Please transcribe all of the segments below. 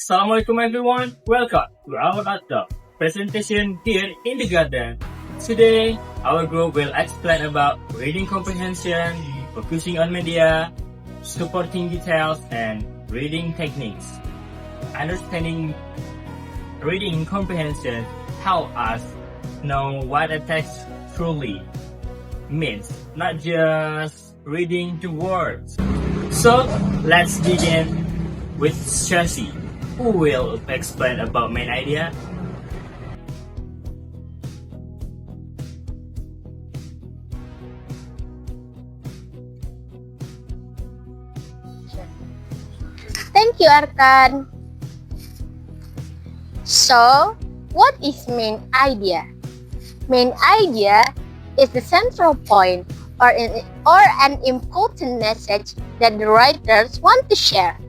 Assalamualaikum everyone, welcome to our Nahdah presentation here in the garden. Today, our group will explain about reading comprehension, focusing on media, supporting details, and reading techniques. Understanding reading comprehension help us know what a text truly means, not just reading the words. So, let's begin with Syasi, who will explain about main idea. Thank you, Arkan. So, what is main idea? Main idea is the central point or an important message that the writers want to share.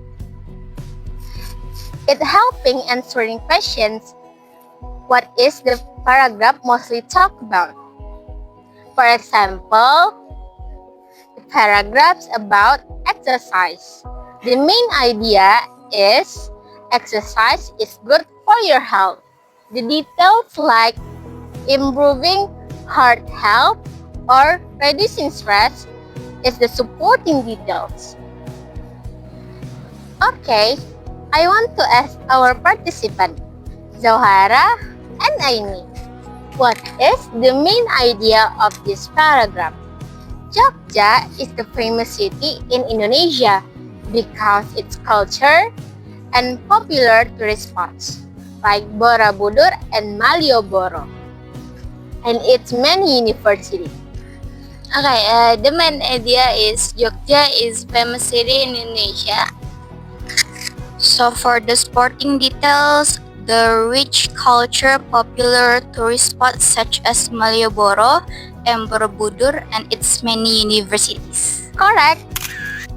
It helping answering questions. What is the paragraph mostly talk about? For example, the paragraphs about exercise. The main idea is exercise is good for your health. The details like improving heart health or reducing stress is the supporting details. Okay, I want to ask our participant, Zawhara and Aini, what is the main idea of this paragraph? Jogja is the famous city in Indonesia because its culture and popular tourist spots like Borobudur and Malioboro, and its many universities. Okay, the main idea is Jogja is famous city in Indonesia. So for the sporting details, the rich culture, popular tourist spots such as Malioboro and Borobudur and its many universities. Correct!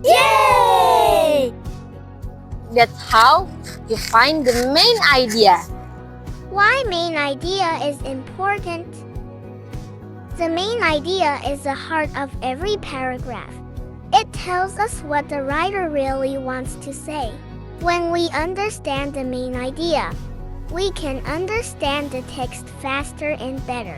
Yay! That's how you find the main idea. Why main idea is important? The main idea is the heart of every paragraph. It tells us what the writer really wants to say. When we understand the main idea, we can understand the text faster and better.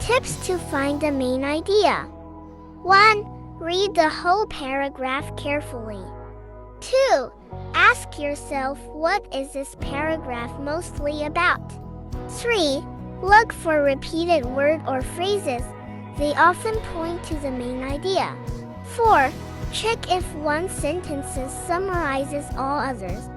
Tips to find the main idea. 1. Read the whole paragraph carefully. 2. Ask yourself, what is this paragraph mostly about? 3. Look for repeated words or phrases. They often point to the main idea. 4. Check if one sentence summarizes all others.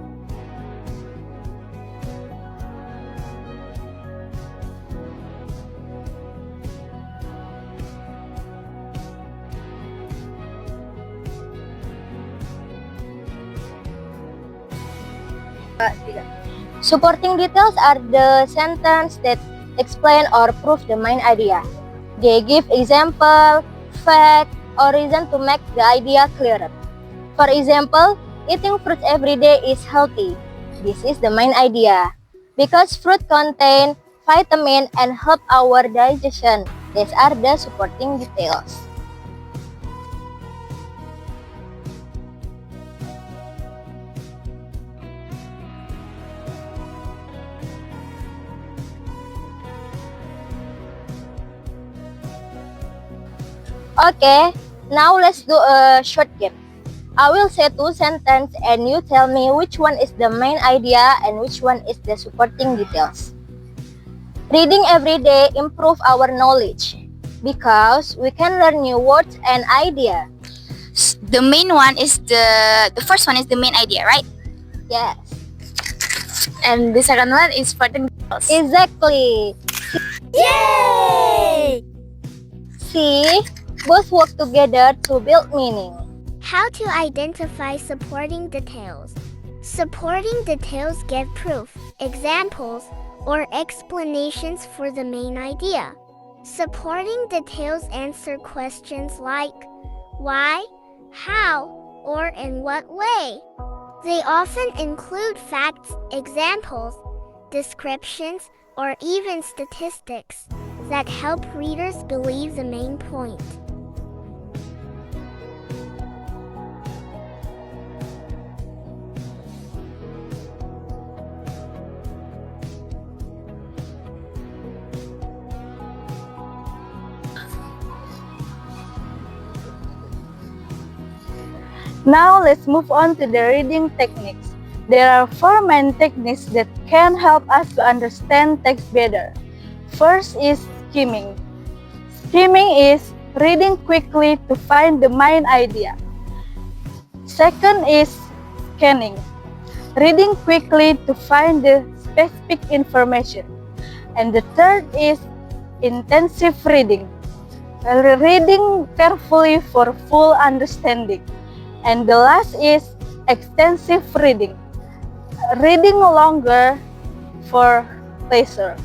Supporting details are the sentences that explain or prove the main idea. They give example, fact, or reason to make the idea clearer. For example, eating fruits every day is healthy. This is the main idea. Because fruit contain vitamin and help our digestion. These are the supporting details. Okay, now let's do a short game. I will say two sentences and you tell me which one is the main idea and which one is the supporting details. Reading every day improve our knowledge because we can learn new words and ideas. The main one is the first one is the main idea, right? Yes, And the second one is supporting details. exactly. Yay! See, both work together to build meaning. How to identify supporting details. Supporting details give proof, examples, or explanations for the main idea. Supporting details answer questions like why, how, or in what way. They often include facts, examples, descriptions, or even statistics that help readers believe the main point. Now let's move on to the reading techniques. There are 4 main techniques that can help us to understand text better. First is skimming. Skimming is reading quickly to find the main idea. Second is scanning. Reading quickly to find the specific information. And the third is intensive reading. Reading carefully for full understanding. And the last is extensive reading. Reading longer for pleasure.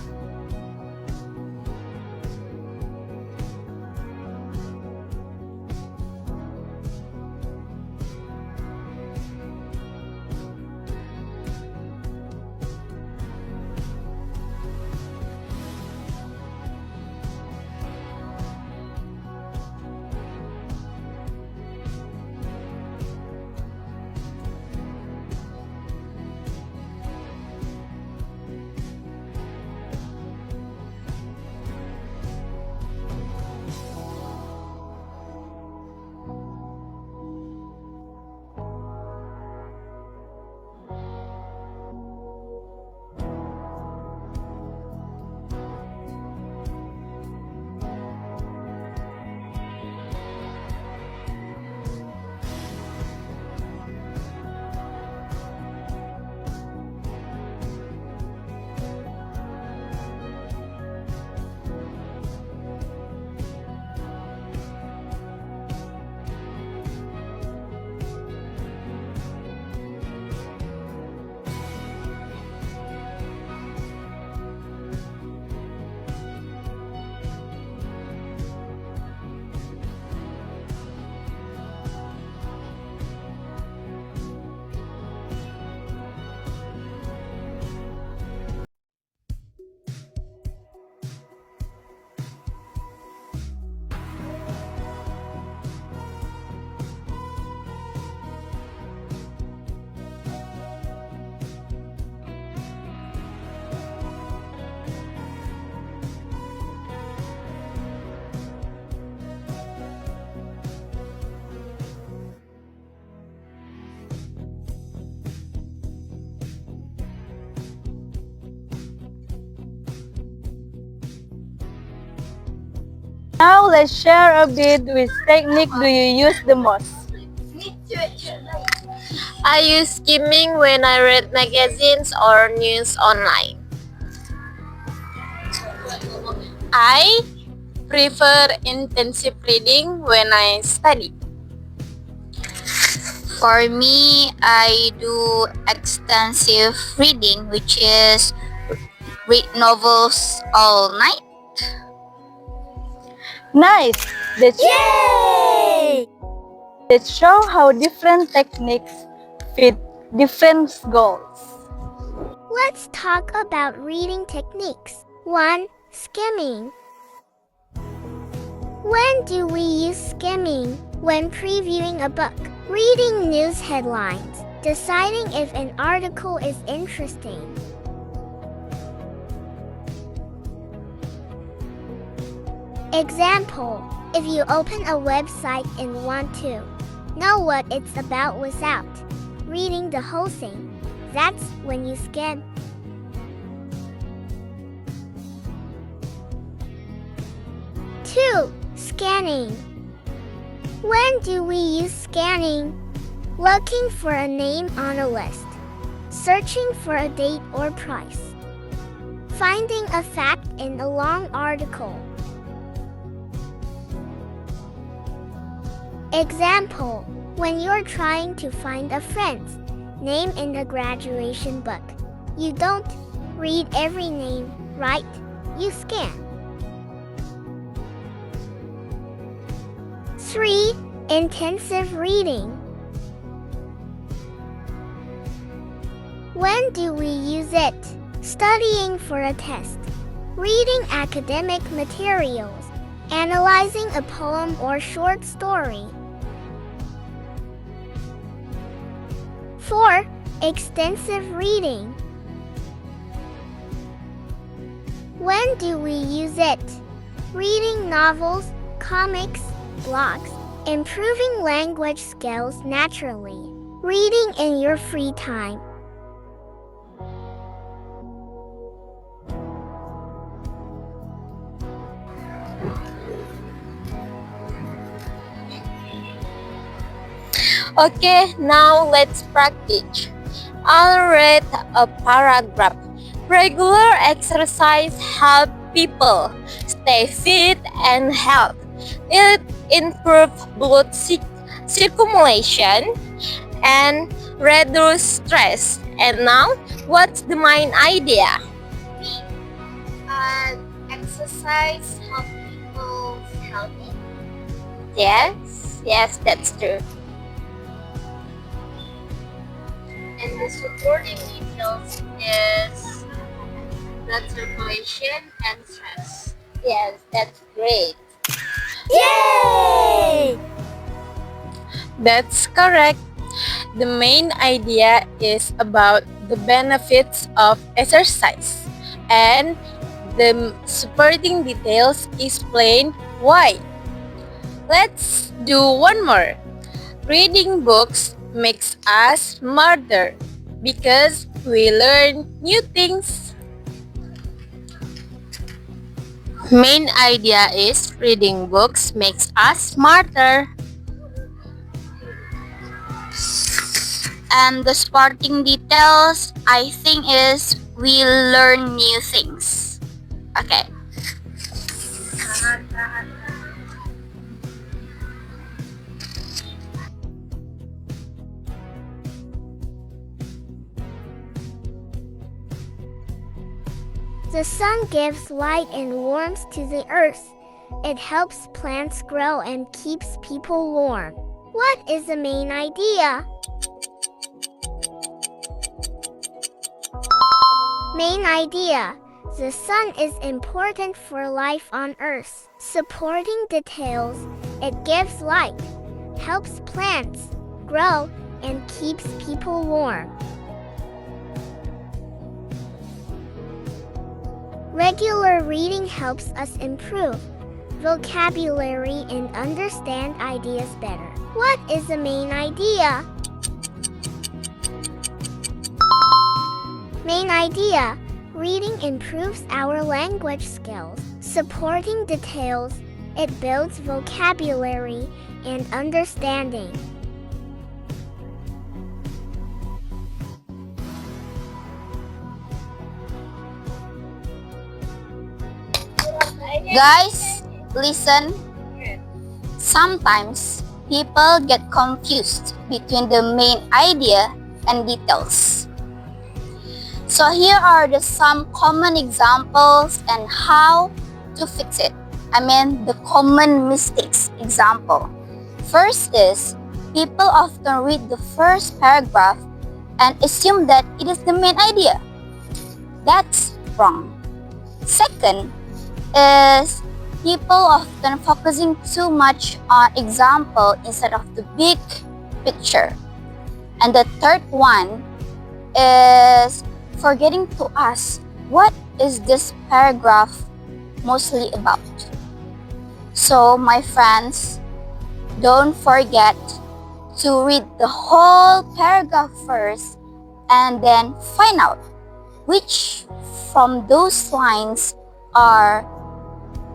Now let's share a bit which technique do you use the most. I use skimming when I read magazines or news online. I prefer intensive reading when I study. For me, I do extensive reading, which is read novels all night. Nice! That's Yay! That show how different techniques fit different goals. Let's talk about reading techniques. 1. Skimming. When do we use skimming? When previewing a book, reading news headlines, deciding if an article is interesting. Example, if you open a website and want to know what it's about without reading the whole thing, that's when you skim. 2. Scanning. When do we use scanning? Looking for a name on a list, searching for a date or price, finding a fact in a long article. Example, when you're trying to find a friend's name in a graduation book, you don't read every name, right? You scan. 3. Intensive reading. When do we use it? Studying for a test, reading academic materials, analyzing a poem or short story. 4. Extensive reading. When do we use it? Reading novels, comics, blogs, improving language skills naturally. Reading in your free time. Okay, now let's practice. I'll read a paragraph. Regular exercise help people stay fit and healthy. It improves blood circulation and reduce stress. And now, what's the main idea? Exercise help people healthy. Yes, that's true. And the supporting details is blood circulation and stress. Yes, that's great. Yay! That's correct. The main idea is about the benefits of exercise, and the supporting details explain why. Let's do one more. Reading books makes us smarter because we learn new things. Main idea is reading books makes us smarter. And the sporting details, I think, is we learn new things. Okay. The sun gives light and warmth to the earth. It helps plants grow and keeps people warm. What is the main idea? Main idea. The sun is important for life on earth. Supporting details. It gives light, helps plants grow, and keeps people warm. Regular reading helps us improve vocabulary and understand ideas better. What is the main idea? Main idea. Reading improves our language skills. Supporting details. It builds vocabulary and understanding. Guys, listen. Sometimes people get confused between the main idea and details. So here are some common examples and how to fix it. The common mistakes example. First is, people often read the first paragraph and assume that it is the main idea. That's wrong. Second is, people often focusing too much on example instead of the big picture. And the third one is forgetting to ask, what is this paragraph mostly about? So my friends, don't forget to read the whole paragraph first and then find out which from those lines are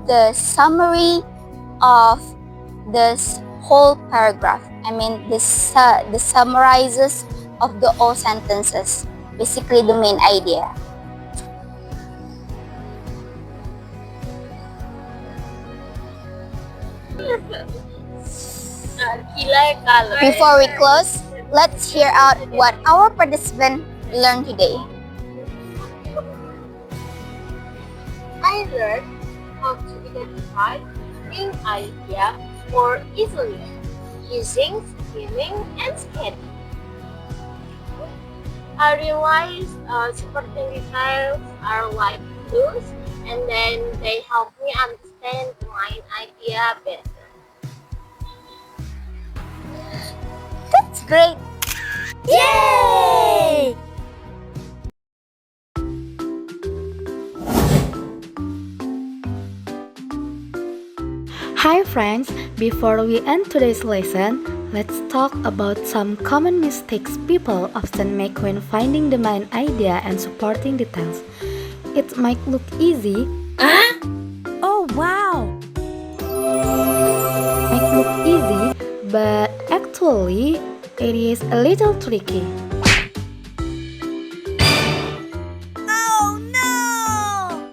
the summary of this whole paragraph. The summarizes of the all sentences, basically the main idea. Before we close, let's hear out what our participant learned today. I learned how to identify main idea more easily using skimming and scanning. I realized supporting details are like clues, and then they help me understand the main idea better. That's great! Yay! Hi friends, before we end today's lesson, let's talk about some common mistakes people often make when finding the main idea and supporting details. It might look easy, Oh wow! but actually it is a little tricky. Oh no!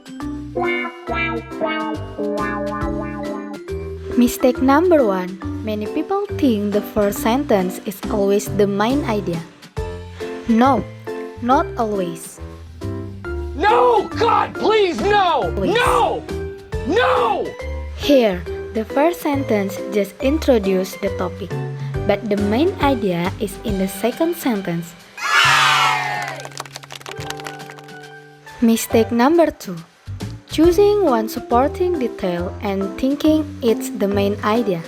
Mistake number 1. Many people think the first sentence is always the main idea. No, not always. No! God, please, no! Please. No! No! Here, the first sentence just introduces the topic, but the main idea is in the second sentence. Mistake number 2. Choosing one supporting detail and thinking it's the main idea.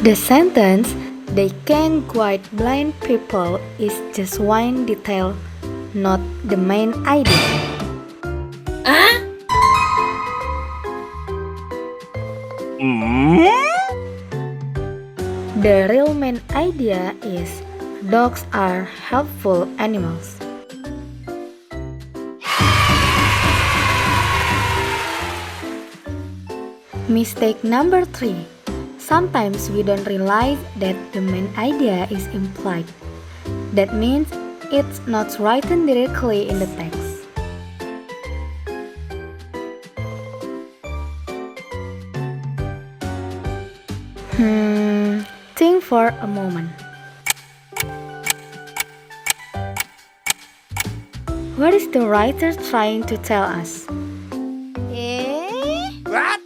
The sentence, "They can quite blind people," is just one detail, not the main idea. The real main idea is dogs are helpful animals. Mistake number 3. Sometimes we don't realize that the main idea is implied. That means it's not written directly in the text. Think for a moment. What is the writer trying to tell us? What?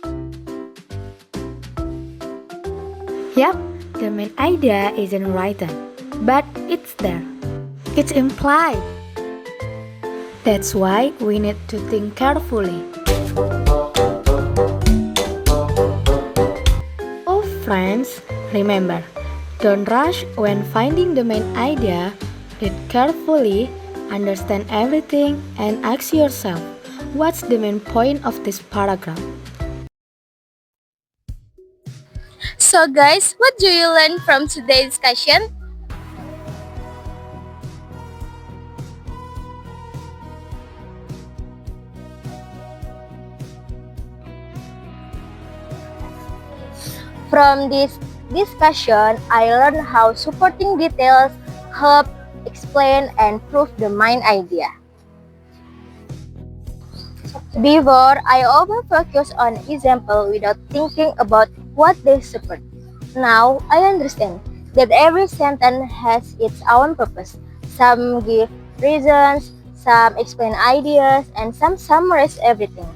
Yup, the main idea isn't written, but it's there. It's implied. That's why we need to think carefully. Oh friends, remember, don't rush when finding the main idea. Read carefully, understand everything, and ask yourself, what's the main point of this paragraph? So guys, what do you learn from today's discussion? From this discussion, I learned how supporting details help explain and prove the main idea. Before, I often focus on example without thinking about what they support. Now, I understand that every sentence has its own purpose. Some give reasons, some explain ideas, and some summarize everything.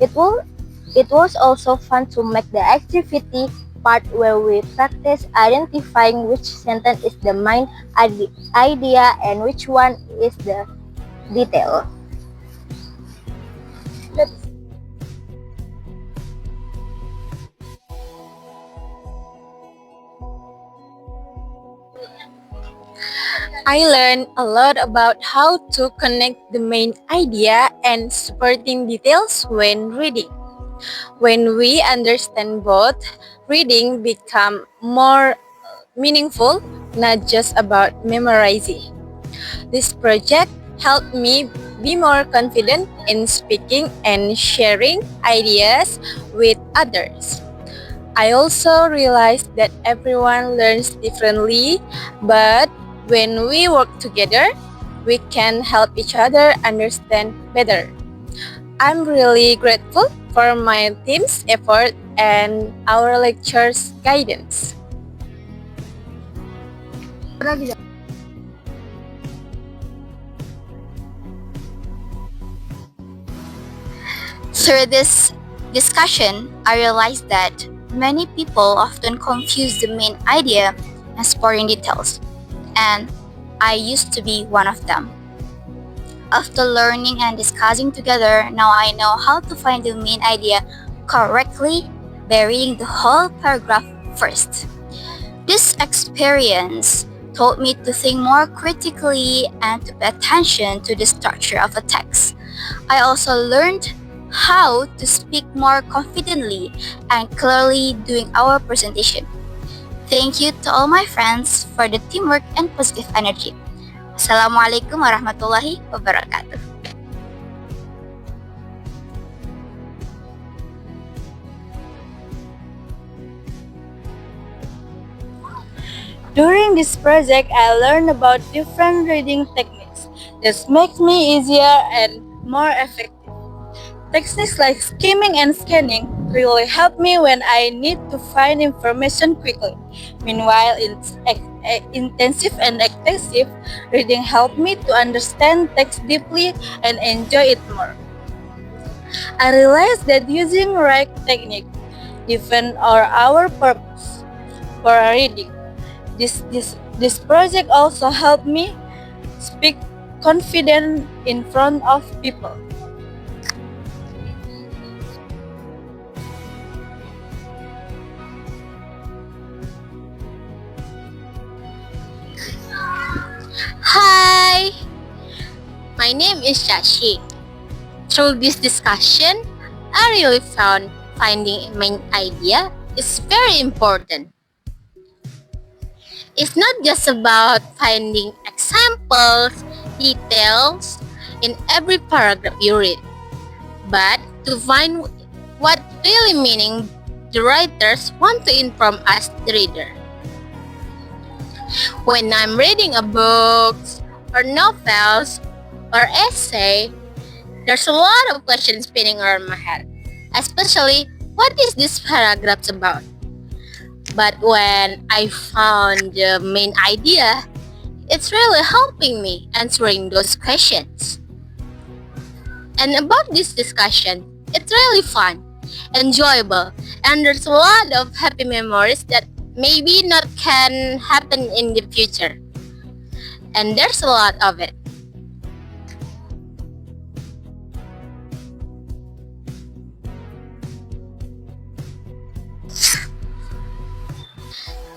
It was also fun to make the activity part where we practice identifying which sentence is the main idea and which one is the detail. I learned a lot about how to connect the main idea and supporting details when reading. When we understand both, reading becomes more meaningful, not just about memorizing. This project helped me be more confident in speaking and sharing ideas with others. I also realized that everyone learns differently, but when we work together, we can help each other understand better. I'm really grateful for my team's effort and our lecture's guidance. Through this discussion, I realized that many people often confuse the main idea and supporting details, and I used to be one of them. After learning and discussing together, now I know how to find the main idea correctly by reading the whole paragraph first. This experience taught me to think more critically and to pay attention to the structure of a text. I also learned how to speak more confidently and clearly during our presentation. Thank you to all my friends for the teamwork and positive energy. Assalamualaikum warahmatullahi wabarakatuh. During this project, I learned about different reading techniques that makes me easier and more effective. Techniques like skimming and scanning really help me when I need to find information quickly. Meanwhile, intensive and extensive reading help me to understand text deeply and enjoy it more. I realized that using right technique depends on our purpose for reading. This project also helped me speak confident in front of people. Hi, my name is Syasi. Through this discussion, I really found finding a main idea is very important. It's not just about finding examples, details in every paragraph you read, but to find what really meaning the writers want to inform us, the reader. When I'm reading a book or novels or essay, there's a lot of questions spinning around my head, especially what is this paragraph about? But when I found the main idea, it's really helping me answering those questions. And about this discussion, it's really fun, enjoyable, and there's a lot of happy memories that maybe not can happen in the future. And there's a lot of it.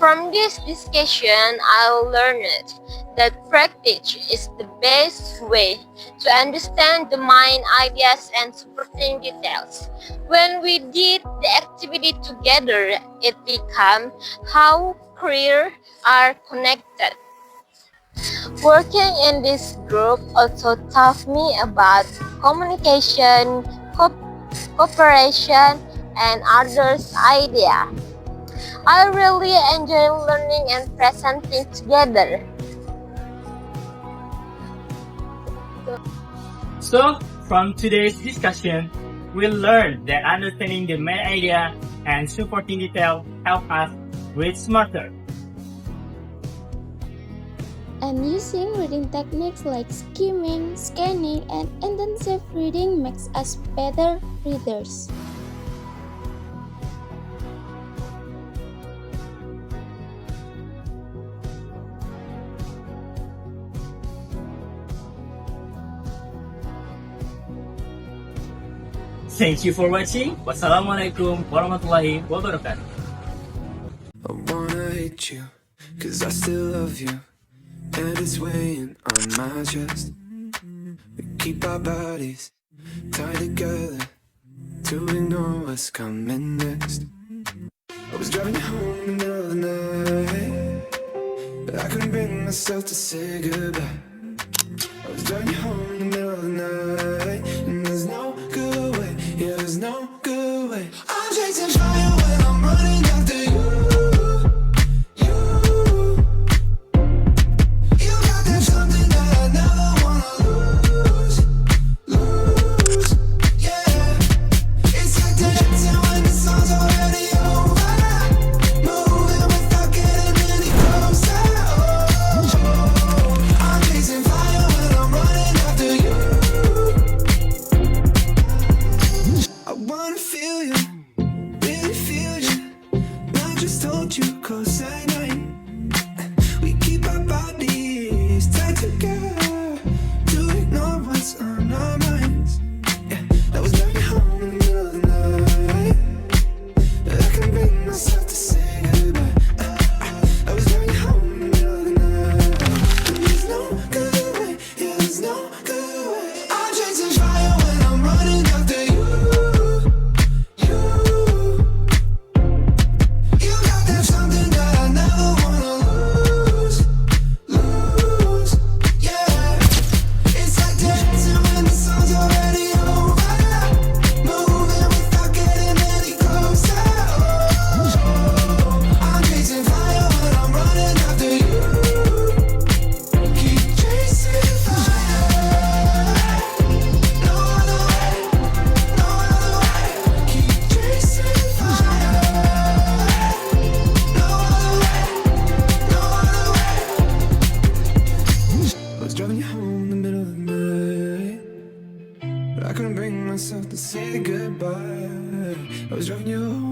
From this discussion, I learned that practice is the best way to understand the main ideas and supporting details. When we did the activity together, it became how careers are connected. Working in this group also taught me about communication, cooperation, and others' ideas. I really enjoy learning and presenting together. So, from today's discussion, we learned that understanding the main idea and supporting detail help us read smarter. And using reading techniques like skimming, scanning, and intensive reading makes us better readers. Thank you for watching. Wassalamualaikum warahmatullahi wabarakatuh. I wanna hate you, cause I still love you, and it's weighing on my chest. We keep our bodies tied together to ignore what's coming next. I was driving you home in the middle of the night, but I couldn't bring myself to say goodbye. I was driving you home in the middle of the night, and there's no good way, yeah, there's no good way. I'm chasing fire when I'm running after you. After you. I couldn't bring myself to say goodbye. I was driving you